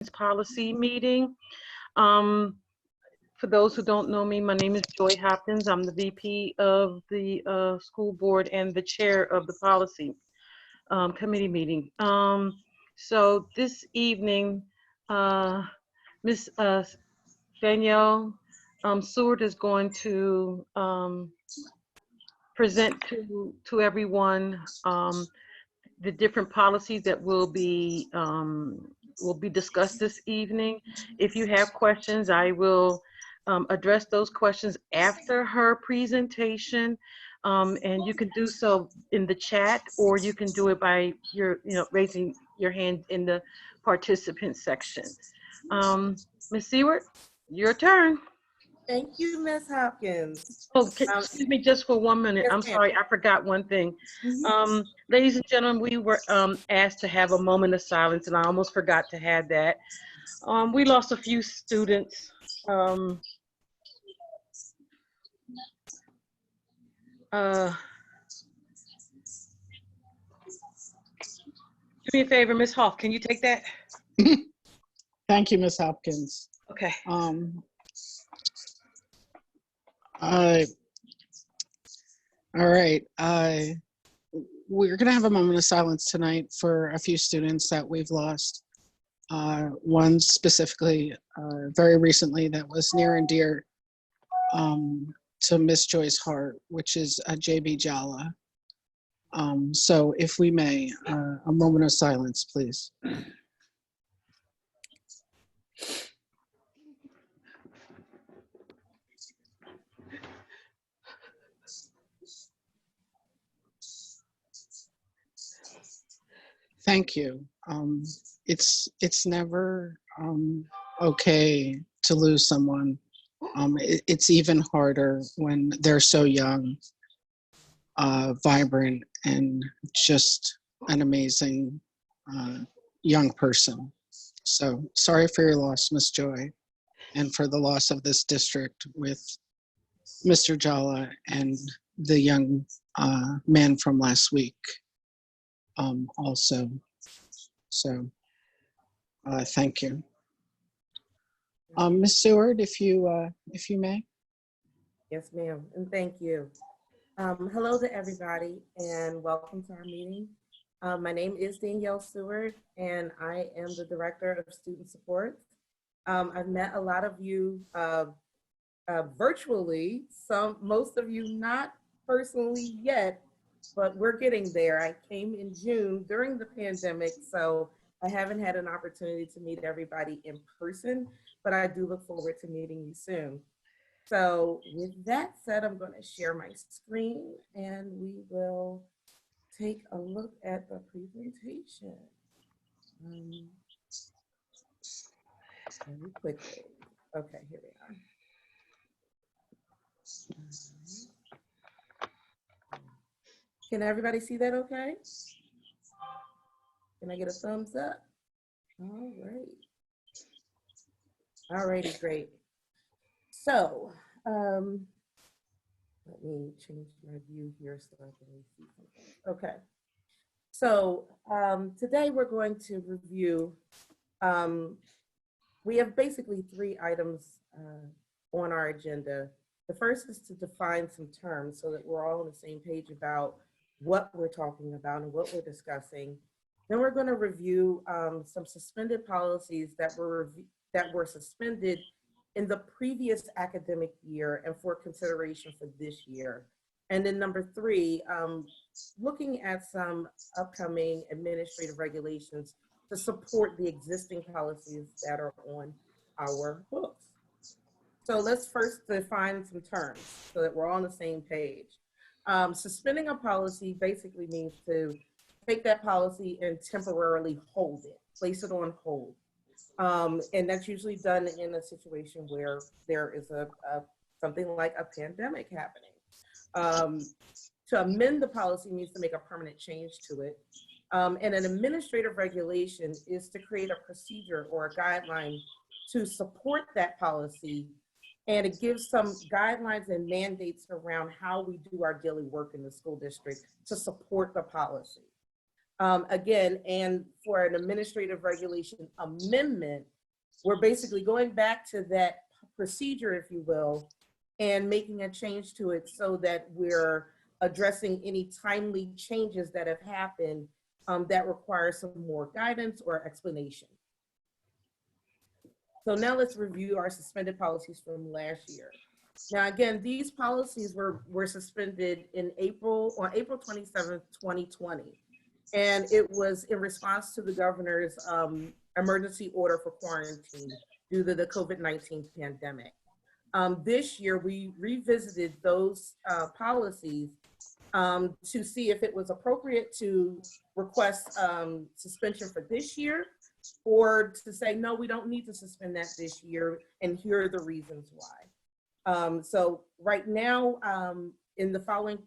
policy meeting. Um, for those who don't know me, my name is Joy Hopkins. I'm the VP of the school board and the chair of the policy committee meeting. So this evening, Miss Danielle Stewart is going to present to everyone the different policies that will be discussed this evening. If you have questions, I will address those questions after her presentation, and you can do so in the chat, or you can do it by raising your hand in the participant section. Ms. Stewart, your turn. Thank you, Ms. Hopkins. Oh, excuse me just for 1 minute. Yes, I'm sorry, I forgot one thing. Mm-hmm. Ladies and gentlemen, we were asked to have a moment of silence, and I almost forgot to have that. We lost a few students. Do me a favor, Ms. Hoff, can you take that? Thank you, Ms. Hopkins. Okay. All right. We're going to have a moment of silence tonight for a few students that we've lost. One specifically, very recently, that was near and dear to Miss Joy's heart, which is JB Jala. So if we may, a moment of silence, please. Thank you. It's never okay to lose someone. It's even harder when they're so young, vibrant, and just an amazing young person. So sorry for your loss, Miss Joy, and for the loss of this district with Mr. Jala and the young man from last week. Also, so thank you, Ms. Stewart, if you may. Yes, ma'am, and thank you. Hello to everybody, and welcome to our meeting. My name is Danielle Stewart, and I am the Director of Student Support. I've met a lot of you virtually, most of you not personally yet, but we're getting there. I came in June during the pandemic, so I haven't had an opportunity to meet everybody in person, but I do look forward to meeting you soon. So with that said, I'm going to share my screen and we will take a look at the presentation very quickly. Okay, here we are. Can everybody see that okay? Can I get a thumbs up? All right. All righty, great. So, let me change my view here so I can see something. Okay. So, today we're going to review, we have basically 3 items on our agenda. The first is to define some terms so that we're all on the same page about what we're talking about and what we're discussing. Then we're going to review some suspended policies that were suspended in the previous academic year and for consideration for this year. And then number 3, looking at some upcoming administrative regulations to support the existing policies that are on our books. So let's first define some terms so that we're all on the same page. Suspending a policy basically means to take that policy and temporarily hold it, place it on hold. And that's usually done in a situation where there is something like a pandemic happening. To amend the policy means to make a permanent change to it. And an administrative regulation is to create a procedure or a guideline to support that policy. And it gives some guidelines and mandates around how we do our daily work in the school district to support the policy. Again, and for an administrative regulation amendment, we're basically going back to that procedure, if you will, and making a change to it so that we're addressing any timely changes that have happened that require some more guidance or explanation. So now let's review our suspended policies from last year. Now, again, these policies were suspended on April 27th, 2020. And it was in response to the governor's emergency order for quarantine due to the COVID-19 pandemic. This year, we revisited those policies to see if it was appropriate to request suspension for this year, or to say, no, we don't need to suspend that this year, and here are the reasons why. So right now, in the following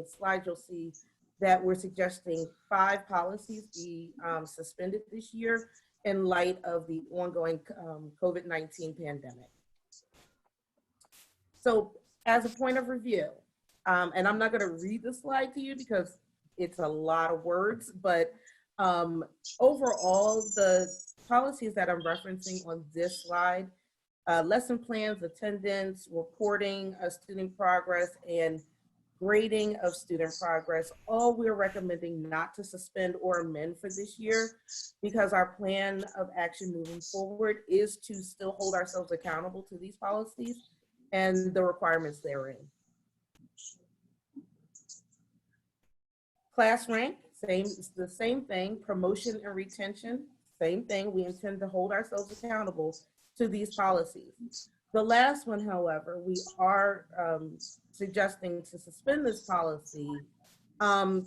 slide, you'll see that we're suggesting 5 policies be suspended this year in light of the ongoing COVID-19 pandemic. So as a point of review, and I'm not going to read the slide to you because it's a lot of words, but overall, the policies that I'm referencing on this slide, lesson plans, attendance, reporting of student progress, and grading of student progress, all we're recommending not to suspend or amend for this year, because our plan of action moving forward is to still hold ourselves accountable to these policies and the requirements therein. Class rank, the same thing. Promotion and retention, same thing. We intend to hold ourselves accountable to these policies. The last one, however, we are suggesting to suspend this policy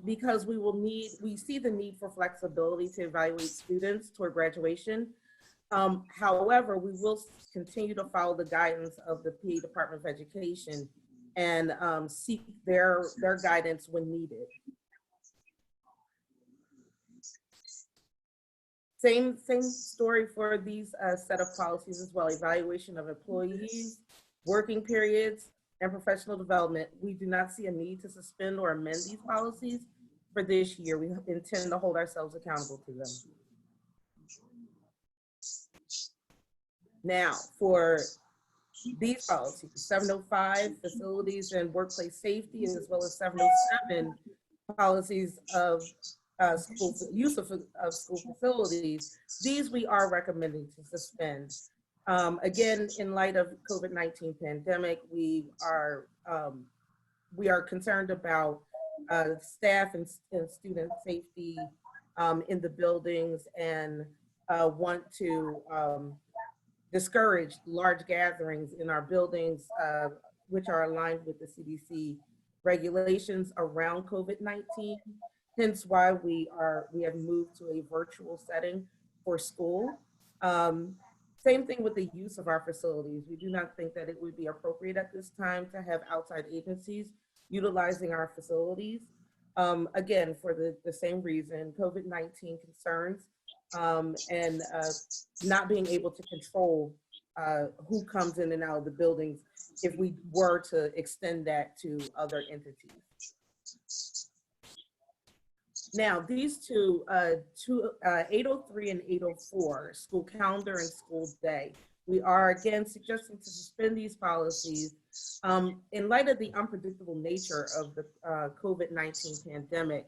because we see the need for flexibility to evaluate students toward graduation. However, we will continue to follow the guidance of the PA Department of Education and seek their guidance when needed. Same story for these set of policies as well. Evaluation of employees, working periods, and professional development. We do not see a need to suspend or amend these policies for this year. We intend to hold ourselves accountable to them. Now, for these policies, 705, facilities and workplace safety, as well as 707, policies of use of school facilities, these we are recommending to suspend. Again, in light of COVID-19 pandemic, we are concerned about staff and student safety in the buildings, and want to discourage large gatherings in our buildings, which are aligned with the CDC regulations around COVID-19. Hence why we have moved to a virtual setting for school. Same thing with the use of our facilities. We do not think that it would be appropriate at this time to have outside agencies utilizing our facilities. Again, for the same reason, COVID-19 concerns and not being able to control who comes in and out of the buildings if we were to extend that to other entities. Now, these two, 803 and 804, school calendar and school day, we are again suggesting to suspend these policies in light of the unpredictable nature of the COVID-19 pandemic.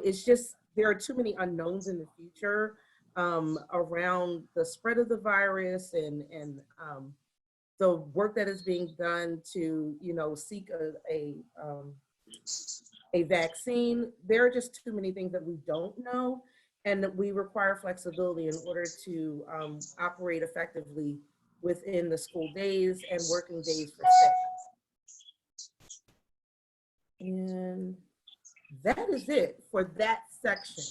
It's just, there are too many unknowns in the future around the spread of the virus and the work that is being done to, seek a vaccine. There are just too many things that we don't know, and that we require flexibility in order to operate effectively within the school days and working days for staff. And that is it for that section.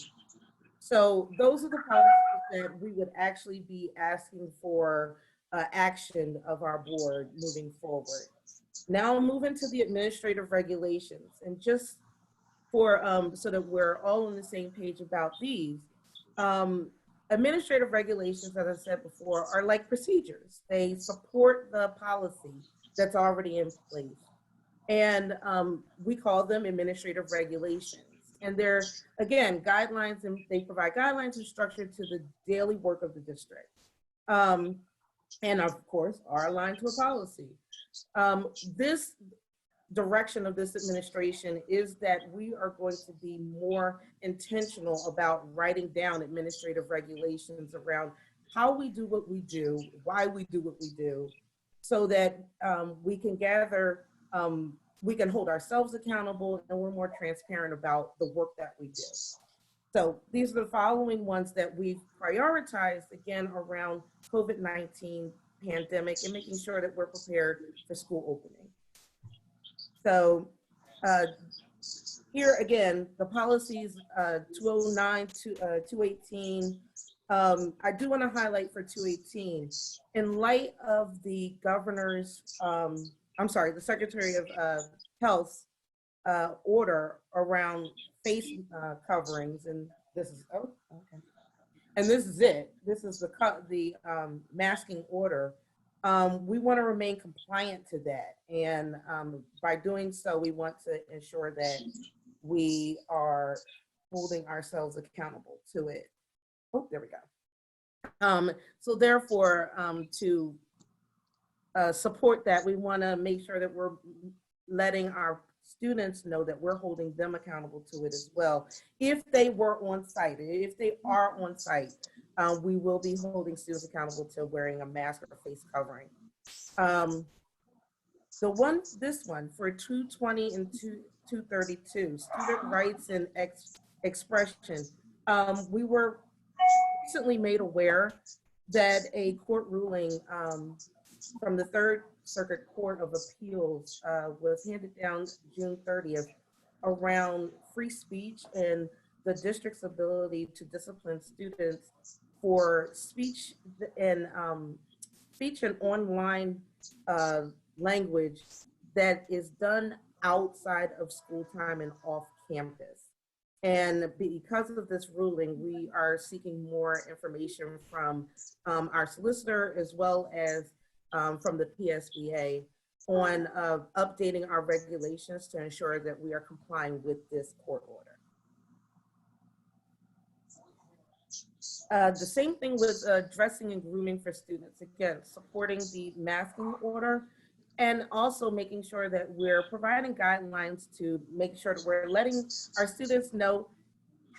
So those are the policies that we would actually be asking for action of our board moving forward. Now I'll move into the administrative regulations, and just for so that we're all on the same page about these. Administrative regulations, as I said before, are like procedures. They support the policy that's already in place. And we call them administrative regulations. And they're, again, guidelines, and they provide guidelines and structure to the daily work of the district. And of course, are aligned to a policy. This direction of this administration is that we are going to be more intentional about writing down administrative regulations around how we do what we do, why we do what we do, so that we can gather, we can hold ourselves accountable, and we're more transparent about the work that we do. So these are the following ones that we've prioritized, again, around COVID-19 pandemic and making sure that we're prepared for school opening. So here again, the policies 209 to 218. I do want to highlight for 218, in light of the governor's, the Secretary of Health's order around face coverings, and this is, oh, okay. And this is it. This is the masking order. We want to remain compliant to that. And by doing so, we want to ensure that we are holding ourselves accountable to it. Oh, there we go. So therefore, to support that, we want to make sure that we're letting our students know that we're holding them accountable to it as well. If they were on site, if they are on site, we will be holding students accountable to wearing a mask or a face covering. This one for 220 and 232, student rights and expression. We were recently made aware that a court ruling from the Third Circuit Court of Appeals was handed down June 30th around free speech and the district's ability to discipline students for speech and online language that is done outside of school time and off campus. And because of this ruling, we are seeking more information from our solicitor as well as from the PSBA on updating our regulations to ensure that we are complying with this court order. The same thing with dressing and grooming for students. Again, supporting the masking order and also making sure that we're providing guidelines to make sure that we're letting our students know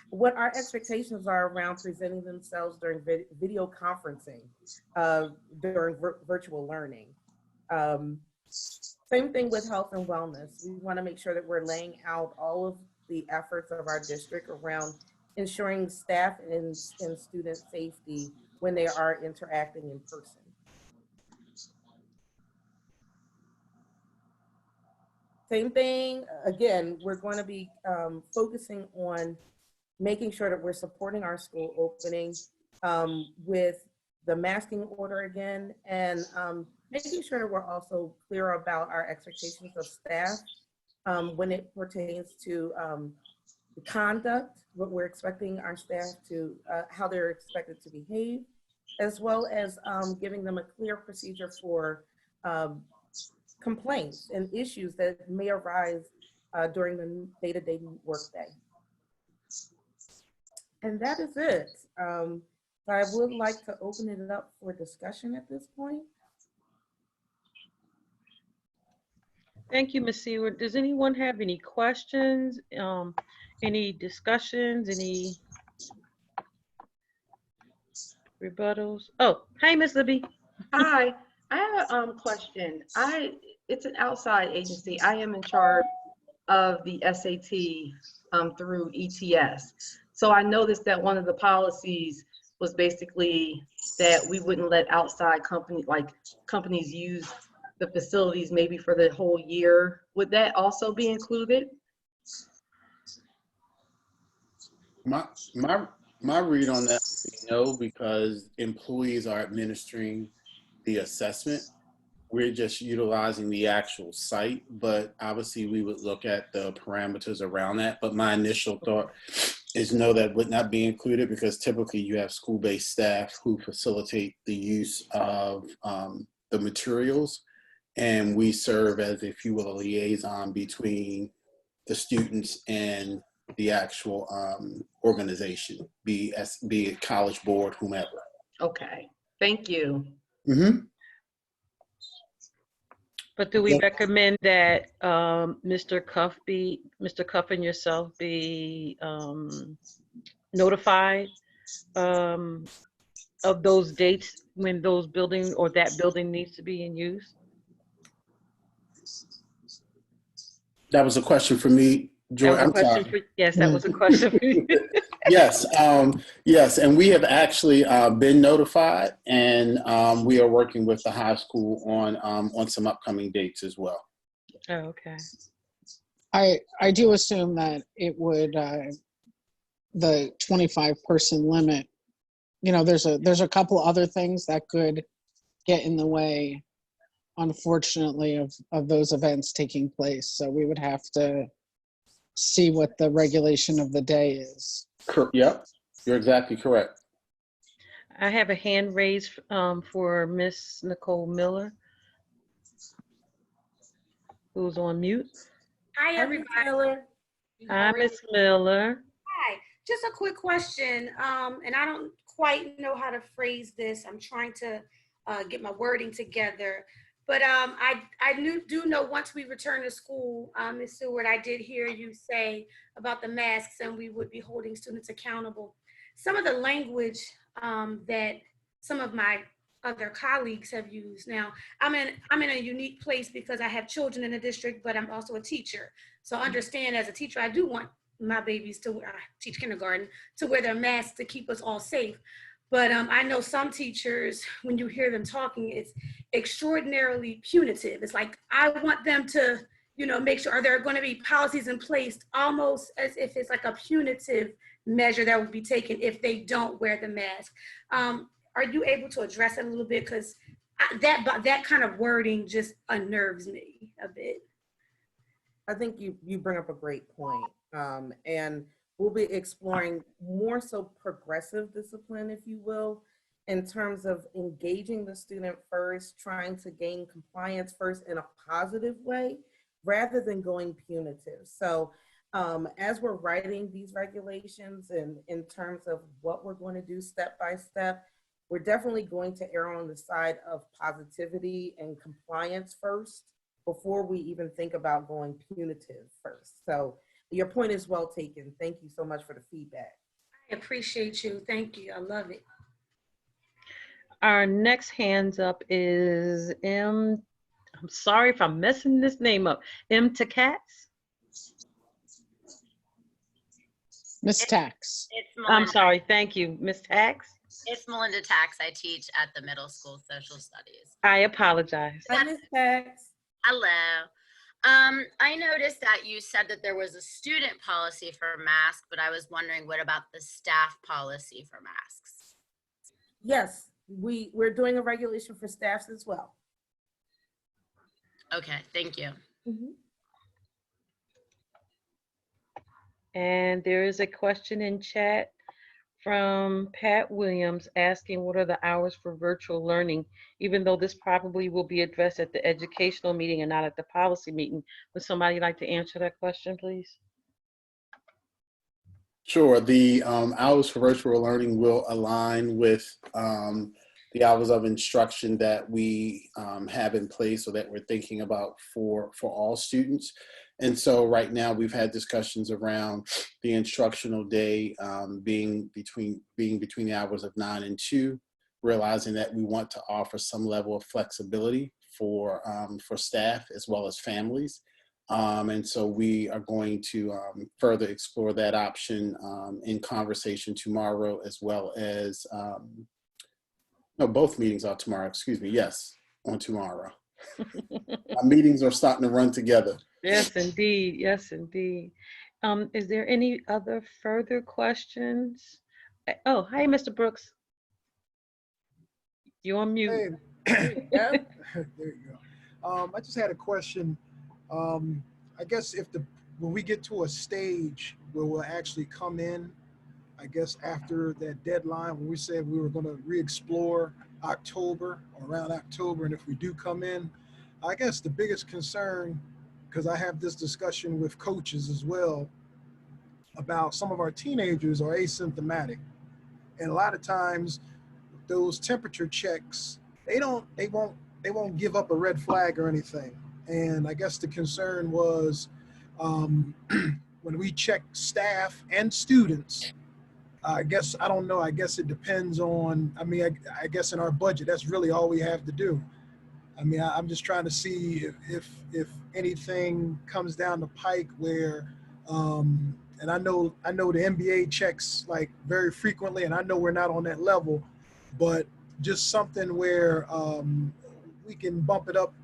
what our expectations are around presenting themselves during video conferencing, during virtual learning. Same thing with health and wellness. We want to make sure that we're laying out all of the efforts of our district around ensuring staff and student safety when they are interacting in person. Same thing, again, we're going to be focusing on making sure that we're supporting our school opening with the masking order again, and making sure that we're also clear about our expectations of staff when it pertains to the conduct, what we're expecting our staff to, how they're expected to behave, as well as giving them a clear procedure for complaints and issues that may arise during the day-to-day workday. And that is it. I would like to open it up for discussion at this point. Thank you, Ms. Stewart. Does anyone have any questions, any discussions, any rebuttals? Oh, hi, Ms. Libby. Hi, I have a question. It's an outside agency. I am in charge of the SAT through ETS. So I noticed that one of the policies was basically that we wouldn't let outside companies use the facilities maybe for the whole year. Would that also be included? My read on that would be no, because employees are administering the assessment. We're just utilizing the actual site, but obviously we would look at the parameters around that. But my initial thought is no, that would not be included, because typically you have school-based staff who facilitate the use of the materials. And we serve as, if you will, a liaison between the students and the actual organization, be it college board, whomever. Okay, thank you. Mm-hmm. But do we Yep. recommend that Mr. Cuff and yourself be notified of those dates when those building or that building needs to be in use? That was a question for me, That Joy. was a I'm question sorry. for, yes, that Yeah. was a question for you. Yes, yes, and we have actually been notified, and we are working with the high school on some upcoming dates as well. Oh, okay. I do assume that it would, the 25-person limit, you know, there's a couple other things that could get in the way, unfortunately, of those events taking place. So we would have to see what the regulation of the day is. Yep, you're exactly correct. I have a hand raised for Miss Nicole Miller, who's on mute. Hi, Hi, Ms. everybody. Miller. Hi, Miss Miller. Hi. Just a quick question, and I don't quite know how to phrase this. I'm trying to get my wording together. But do know once we return to school, Ms. Stewart, I did hear you say about the masks and we would be holding students accountable. Some of the language that some of my other colleagues have used. Now, I'm in a unique place because I have children in the district, but I'm also a teacher. So understand, as a teacher, I do want my babies to I teach kindergarten, to wear their masks to keep us all safe. But I know some teachers, when you hear them talking, it's extraordinarily punitive. It's like, I want them to, make sure, are there going to be policies in place, almost as if it's like a punitive measure that would be taken if they don't wear the mask. Are you able to address it a little bit? Because that kind of wording just unnerves me a bit. I think you bring up a great point. And we'll be exploring more so progressive discipline, if you will, in terms of engaging the student first, trying to gain compliance first in a positive way, rather than going punitive. So as we're writing these regulations and in terms of what we're going to do step by step, we're definitely going to err on the side of positivity and compliance first before we even think about going punitive first. So your point is well taken. Thank you so much for the feedback. I appreciate you. Thank you. I love it. Our next hands up is I'm sorry if I'm messing this name up. Takatz? Miss Tax. It's I'm Melinda. sorry. Thank you. Miss Tax? It's Melinda Tax. I teach at the middle school social studies. I apologize. Hi, Ms. Pax. Hello. I noticed that you said that there was a student policy for masks, but I was wondering, what about the staff policy for masks? Yes, we're doing a regulation for staffs as well. Okay, thank you. Mm-hmm. And there is a question in chat from Pat Williams asking what are the hours for virtual learning, even though this probably will be addressed at the educational meeting and not at the policy meeting. Would somebody like to answer that question, please? Sure. The hours for virtual learning will align with the hours of instruction that we have in place, or that we're thinking about for all students. And so right now we've had discussions around the instructional day being between the hours of 9 and 2, realizing that we want to offer some level of flexibility for staff as well as families. And so we are going to further explore that option in conversation tomorrow, as well as, no, both meetings are tomorrow, excuse me. Yes, on tomorrow. Our meetings are starting to run together. Yes, indeed. Yes, indeed. Is there any other further questions? Oh, hi, Mr. Brooks. You're on mute. Hey, there you go. I just had a question. I guess when we get to a stage where we'll actually come in, I guess after that deadline, when we said we were going to re-explore October, or around October, and if we do come in, I guess the biggest concern, because I have this discussion with coaches as well, about some of our teenagers are asymptomatic. And a lot of times those temperature checks, they won't give up a red flag or anything. And I guess the concern was when we check staff and students, I guess, I don't know, I guess it depends on, I guess in our budget, that's really all we have to do. I'm just trying to see if anything comes down the pike where, and I know the NBA checks like very frequently, and I know we're not on that level, but just something where we can bump it up,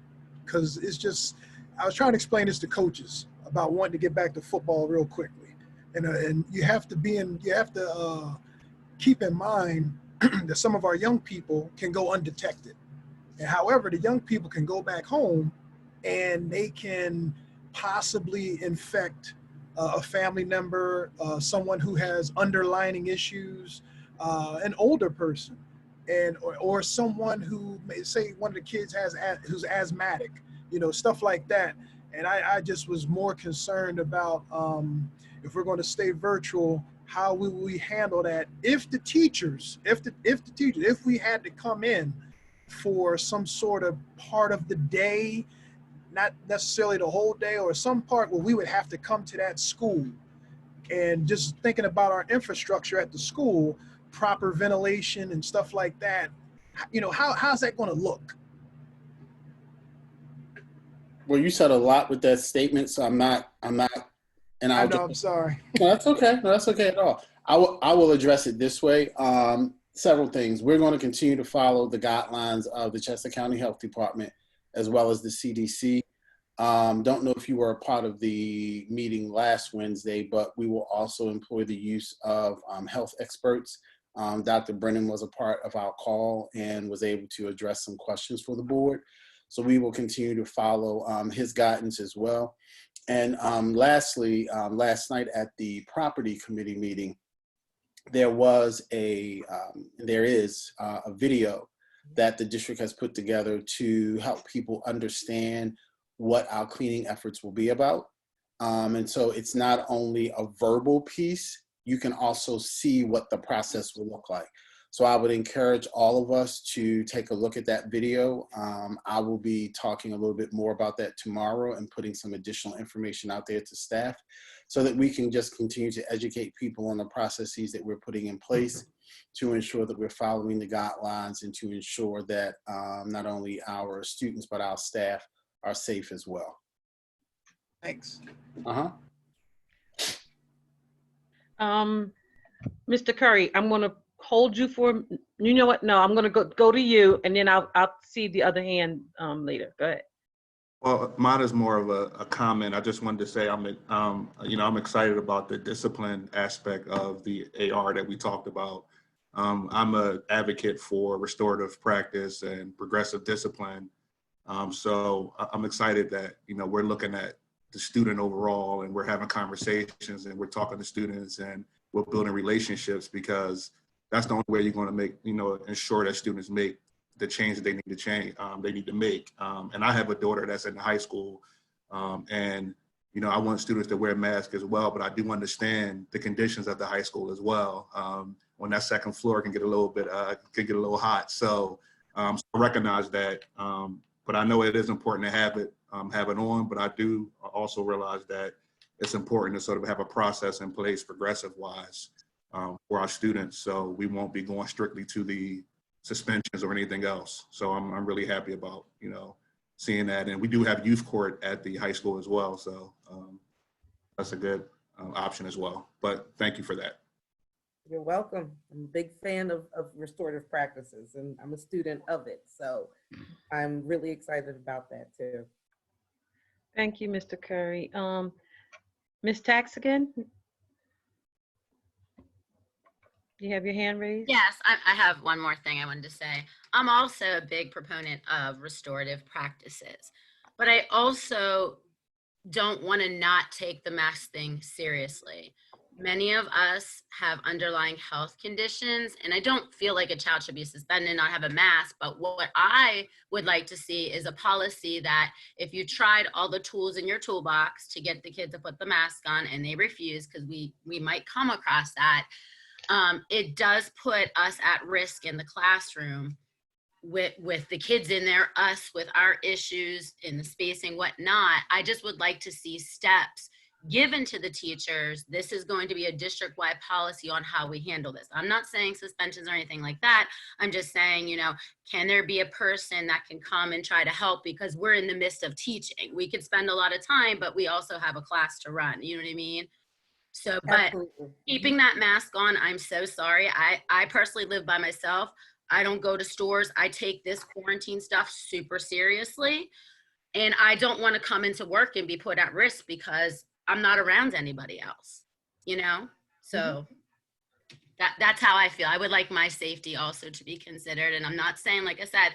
because it's just, I was trying to explain this to coaches about wanting to get back to football real quickly, and you have to keep in mind that some of our young people can go undetected. And however, the young people can go back home and they can possibly infect a family member, someone who has underlying issues, an older person, or someone who may say one of the kids who's asthmatic, stuff like that. And I just was more concerned about if we're going to stay virtual, how will we handle that if we had to come in for some sort of part of the day, not necessarily the whole day, or some part where we would have to come to that school. And just thinking about our infrastructure at the school, proper ventilation and stuff like that, how's that going to look? Well, you said a lot with that statement, so I'm not, and I know, I'm sorry. No, that's okay. No, that's okay at all. I will address it this way. Several things. We're going to continue to follow the guidelines of the Chester County Health Department as well as the CDC. Don't know if you were a part of the meeting last Wednesday, but we will also employ the use of health experts. Dr. Brennan was a part of our call and was able to address some questions for the board. So we will continue to follow his guidance as well. And lastly, last night at the property committee meeting, there is a video that the district has put together to help people understand what our cleaning efforts will be about. And so it's not only a verbal piece, you can also see what the process will look like. So I would encourage all of us to take a look at that video. I will be talking a little bit more about that tomorrow and putting some additional information out there to staff so that we can just continue to educate people on the processes that we're putting in place to ensure that we're following the guidelines and to ensure that not only our students, but our staff are safe as well. Thanks. Mr. Curry, I'm going to hold you for, you know what? No, I'm going to go to you, and then I'll see the other hand later. Go ahead. Well, mine is more of a comment. I just wanted to say I'm excited about the discipline aspect of the AR that we talked about. I'm an advocate for restorative practice and progressive discipline. So I'm excited that, we're looking at the student overall, and we're having conversations, and we're talking to students, and we're building relationships, because that's the only way you're going to make, ensure that students make the change that they need to make. And I have a daughter that's in high school, and I want students to wear masks as well, but I do understand the conditions at the high school as well. When that second floor can get a little hot. So I recognize that, but I know it is important to have it on, but I do also realize that it's important to sort of have a process in place progressive wise for our students, so we won't be going strictly to the suspensions or anything else. So I'm really happy about, seeing that. And we do have youth court at the high school as well. So that's a good option as well. But thank you for that. You're welcome. I'm a big fan of restorative practices, and I'm a student of it. So I'm really excited about that too. Thank you, Mr. Curry. Ms. Tax again? You have your hand raised? Yes, I have one more thing I wanted to say. I'm also a big proponent of restorative practices, but I also don't want to not take the mask thing seriously. many of us have underlying health conditions, and I don't feel like a child should be suspended and not have a mask. But what I would like to see is a policy that if you tried all the tools in your toolbox to get the kid to put the mask on and they refuse, because we might come across that, it does put us at risk in the classroom with the kids in there, us with our issues in the spacing, whatnot. I just would like to see steps given to the teachers. This is going to be a district-wide policy on how we handle this. I'm not saying suspensions or anything like that. I'm just saying, you know, can there be a person that can come and try to help, because we're in the midst of teaching. We could spend a lot of time, but we also have a class to run, you know what I mean? So, but Absolutely. keeping that mask on, I'm so sorry. I personally live by myself. I don't go to stores. I take this quarantine stuff super seriously. And I don't want to come into work and be put at risk because I'm not around anybody else, you know? So that's how I feel. I would like my safety also to be considered. And I'm not saying, like I said,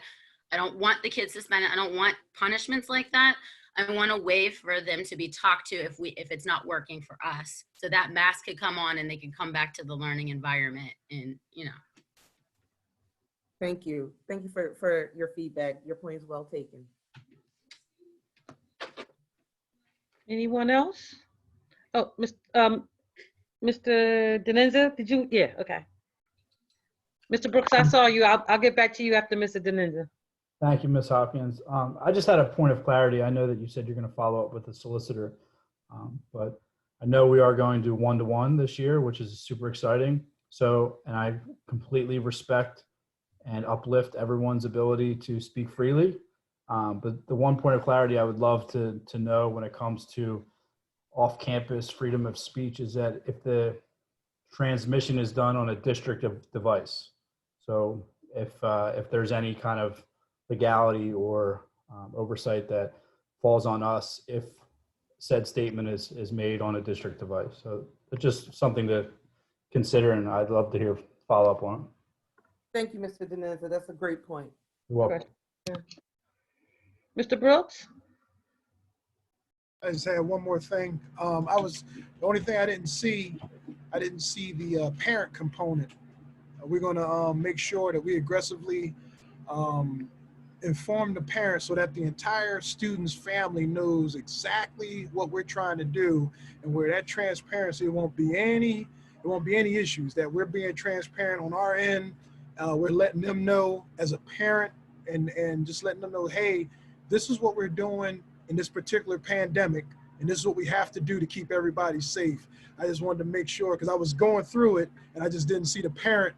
I don't want the kids suspended. I don't want punishments like that. I want a way for them to be talked to if it's not working for us. So that mask could come on and they could come back to the learning environment and, you know. Thank you. Thank you for your feedback. Your point is well taken. Anyone else? Oh, Mr. Denenza, did you? Yeah, okay. Mr. Brooks, I saw you. I'll get back to you after Mr. Denenza. Thank you, Ms. Hopkins. I just had a point of clarity. I know that you said you're going to follow up with the solicitor, but I know we are going to one-to-one this year, which is super exciting. So, and I completely respect and uplift everyone's ability to speak freely. But the one point of clarity I would love to know when it comes to off-campus freedom of speech is that if the transmission is done on a district device. So if there's any kind of legality or oversight that falls on us if said statement is made on a district device. So it's just something to consider, and I'd love to hear follow up on it. Thank you, Mr. Denenza. That's a great point. You're welcome. Mr. Brooks? I just had one more thing. The only thing I didn't see the parent component. We're going to make sure that we aggressively inform the parents so that the entire student's family knows exactly what we're trying to do, and where that transparency there won't be any issues, that we're being transparent on our end. We're letting them know as a parent and just letting them know, hey, this is what we're doing in this particular pandemic, and this is what we have to do to keep everybody safe. I just wanted to make sure, because I was going through it and I just didn't see the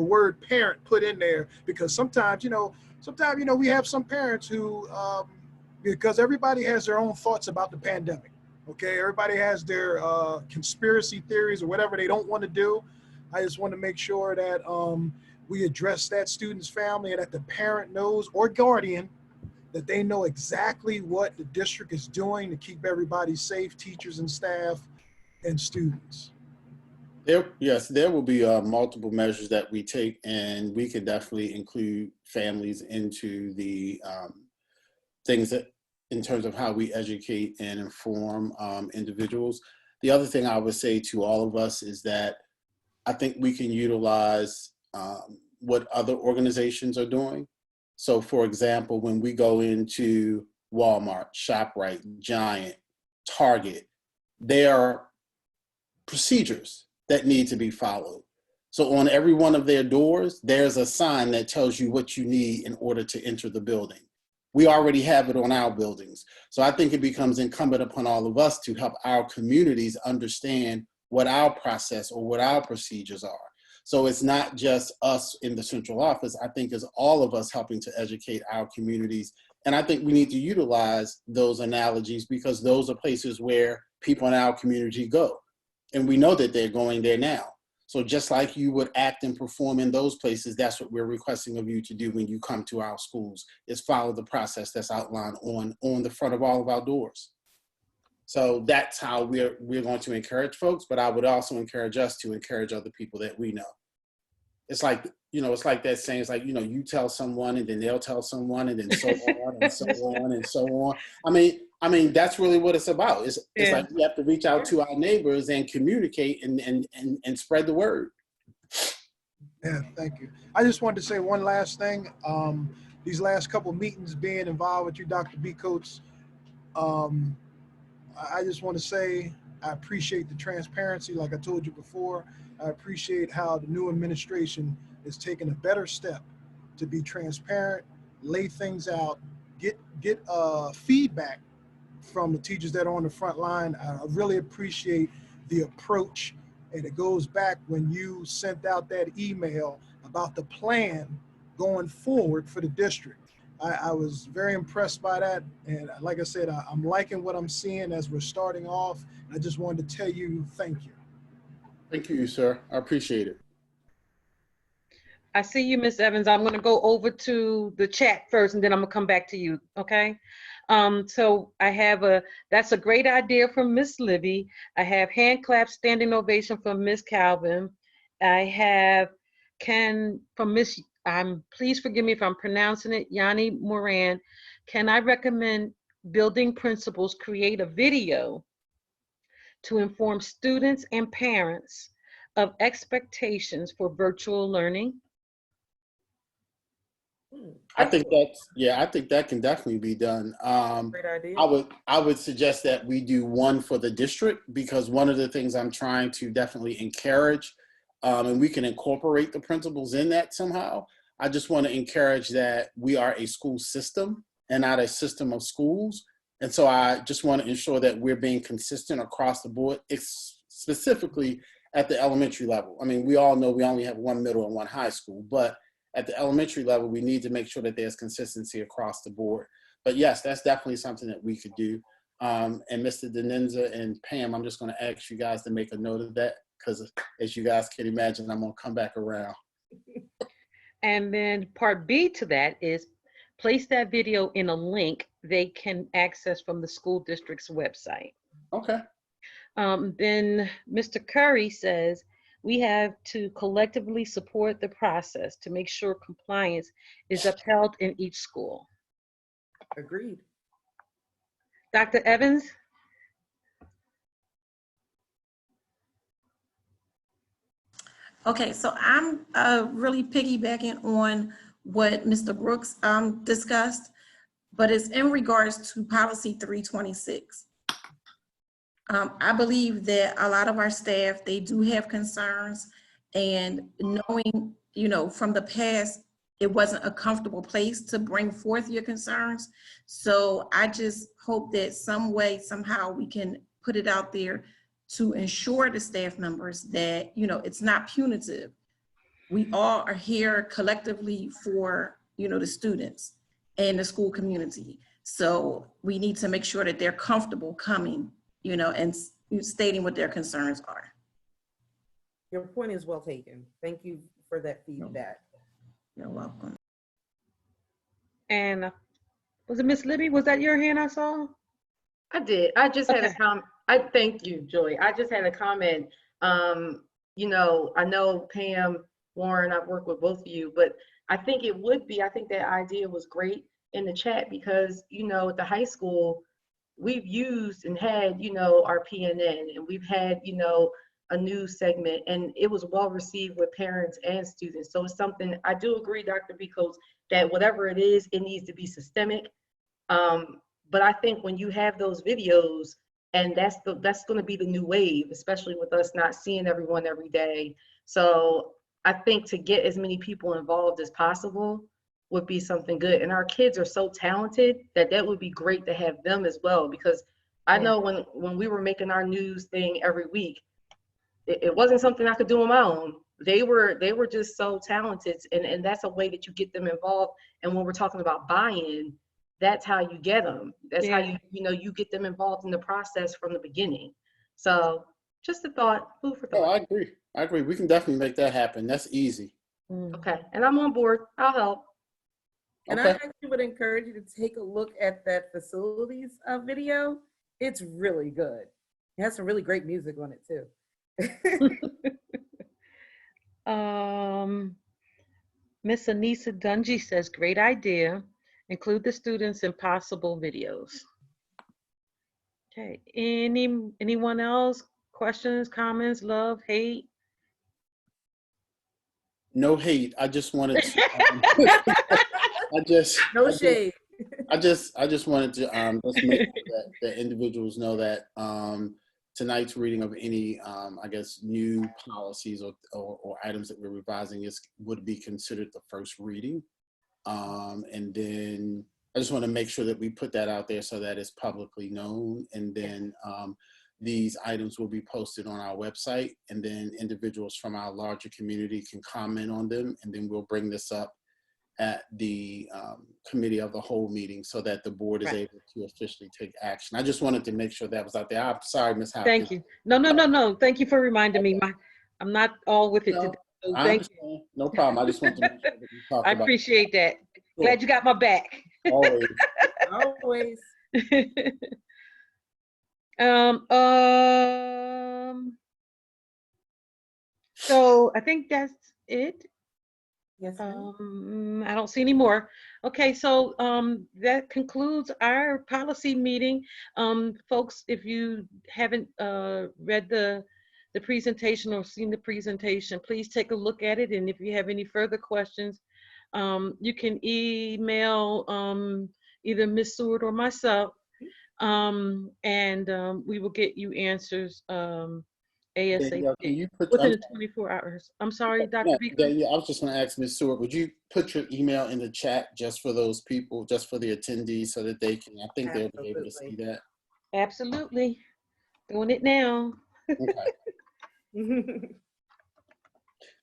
word parent put in there, because sometimes, we have some parents who, because everybody has their own thoughts about the pandemic, okay? Everybody has their conspiracy theories or whatever they don't want to do. I just want to make sure that we address that student's family and that the parent knows, or guardian, that they know exactly what the district is doing to keep everybody safe, teachers and staff and students. Yes, there will be multiple measures that we take, and we can definitely include families into the things that, in terms of how we educate and inform individuals. The other thing I would say to all of us is that I think we can utilize what other organizations are doing. So for example, when we go into Walmart, ShopRite, Giant, Target, there are procedures that need to be followed. So on every one of their doors, there's a sign that tells you what you need in order to enter the building. We already have it on our buildings. So I think it becomes incumbent upon all of us to help our communities understand what our process or what our procedures are. So it's not just us in the central office. I think it's all of us helping to educate our communities. And I think we need to utilize those analogies, because those are places where people in our community go. And we know that they're going there now. So just like you would act and perform in those places, that's what we're requesting of you to do when you come to our schools, is follow the process that's outlined on the front of all of our doors. So that's how we're going to encourage folks, but I would also encourage us to encourage other people that we know. It's like, it's like that saying, it's like, you tell someone and then they'll tell someone and then so on and so on and so on. I mean, I mean, that's really what it's about. It's Yeah. like we have to reach out to our neighbors and communicate and spread the word. Yeah, thank you. I just wanted to say one last thing. These last couple meetings being involved with you, Dr. B. Coates, I just want to say I appreciate the transparency. Like I told you before, I appreciate how the new administration is taking a better step to be transparent, lay things out, get feedback from the teachers that are on the front line. I really appreciate the approach. And it goes back when you sent out that email about the plan going forward for the district. I was very impressed by that. And like I said, I'm liking what I'm seeing as we're starting off. I just wanted to tell you, thank you. Thank you, sir. I appreciate it. I see you, Miss Evans. I'm going to go over to the chat first, and then I'm going to come back to you, okay? So I have that's a great idea from Miss Libby. I have hand clap standing ovation from Miss Calvin. I have from Miss, please forgive me if I'm pronouncing it, Yanni Moran. Can I recommend building principals create a video to inform students and parents of expectations for virtual learning? I think that can definitely be done. Great idea. I would suggest that we do one for the district, because one of the things I'm trying to definitely encourage, and we can incorporate the principals in that somehow. I just want to encourage that we are a school system and not a system of schools. And so I just want to ensure that we're being consistent across the board, specifically at the elementary level. I mean, we all know we only have one middle and one high school, but at the elementary level, we need to make sure that there's consistency across the board. But yes, that's definitely something that we could do. And Mr. Denenza and Pam, I'm just going to ask you guys to make a note of that, because as you guys can imagine, I'm going to come back around. And then part B to that is place that video in a link they can access from the school district's website. Okay. Then Mr. Curry says, we have to collectively support the process to make sure compliance is upheld in each school. Agreed. Dr. Evans? Okay, so I'm really piggybacking on what Mr. Brooks discussed, but it's in regards to policy 326. I believe that a lot of our staff, they do have concerns, and knowing, you know, from the past, it wasn't a comfortable place to bring forth your concerns. So I just hope that some way, somehow we can put it out there to ensure the staff members that, you know, it's not punitive. We all are here collectively for, you know, the students and the school community. So we need to make sure that they're comfortable coming, you know, and stating what their concerns are. Your point is well taken. Thank you for that feedback. You're welcome. And was it Miss Libby? Was that your hand I saw? I did. I just had a Okay. comment. I thank you, Joy. I just had a comment. You know, I know Pam, Warren, I've worked with both of you, but I think I think that idea was great in the chat, because, you know, at the high school, we've used and had, you know, our PNN, and we've had, you know, a news segment, and it was well received with parents and students. So it's something, I do agree, Dr. B. Coates, that whatever it is, it needs to be systemic. But I think when you have those videos, and that's going to be the new wave, especially with us not seeing everyone every day. So I think to get as many people involved as possible would be something good. And our kids are so talented that would be great to have them as well, because I know when we were making our news thing every week, it wasn't something I could do on my own. They were just so talented, and that's a way that you get them involved. And when we're talking about buy-in, that's how you get them. That's how you get them involved in the process from the beginning. So just a thought, food for thought. Oh, I agree. We can definitely make that happen. That's easy. Okay, and I'm on board. I'll help. And Okay. I actually would encourage you to take a look at that facilities video. It's really good. It has some really great music on it too. Miss Anissa Dungy says, great idea. Include the students in possible videos. Okay, anyone else? Questions, comments, love, hate? No hate. I just wanted to. No shade. I just wanted to just make sure that individuals know that tonight's reading of any I guess new policies or items that we're revising would be considered the first reading, and then I just want to make sure that we put that out there so that it's publicly known, and then these items will be posted on our website, and then individuals from our larger community can comment on them, and then we'll bring this up at the committee of the whole meeting so that the board is able to officially take action. I just wanted to make sure that was out there. I'm sorry, Ms. Hopkins. Thank you. No. Thank you for reminding me. I'm not all with it today. So I thank you. understand. No problem. I just wanted to make sure that we talked I about appreciate that. Sure. Glad you got my back. Always. Always. So I think that's it. Yes, ma'am. I don't see any more. Okay, so that concludes our policy meeting. Folks, if you haven't read the presentation or seen the presentation, please take a look at it. And if you have any further questions, you can email either Ms. Stewart or myself, and we will get you answers ASAP. Danielle, can you put Within 24 hours. I'm sorry, Dr. Beaker. Danielle, I was just going to ask Ms. Stewart, would you put your email in the chat just for those people, just for the attendees, so that they can, I think they'll be able to see that. Absolutely. Doing it now. Okay.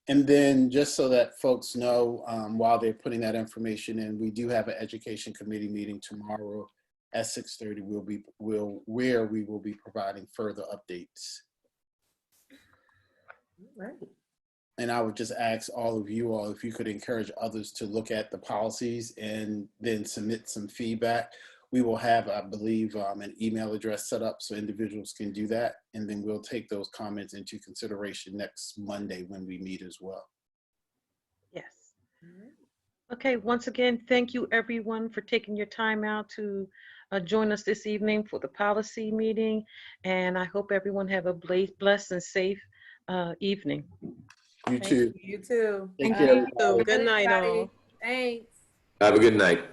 And then just so that folks know, while they're putting that information in, we do have an education committee meeting tomorrow at 6:30. Where we will be providing further updates. Right. And I would just ask all of you all if you could encourage others to look at the policies and then submit some feedback. We will have, I believe, an email address set up so individuals can do that. And then we'll take those comments into consideration next Monday when we meet as well. Yes. Okay, once again, thank you everyone for taking your time out to join us this evening for the policy meeting. And I hope everyone have a blessed and safe evening. You too. You too. Thank you. you. Good night, all. Thanks. Have a good night.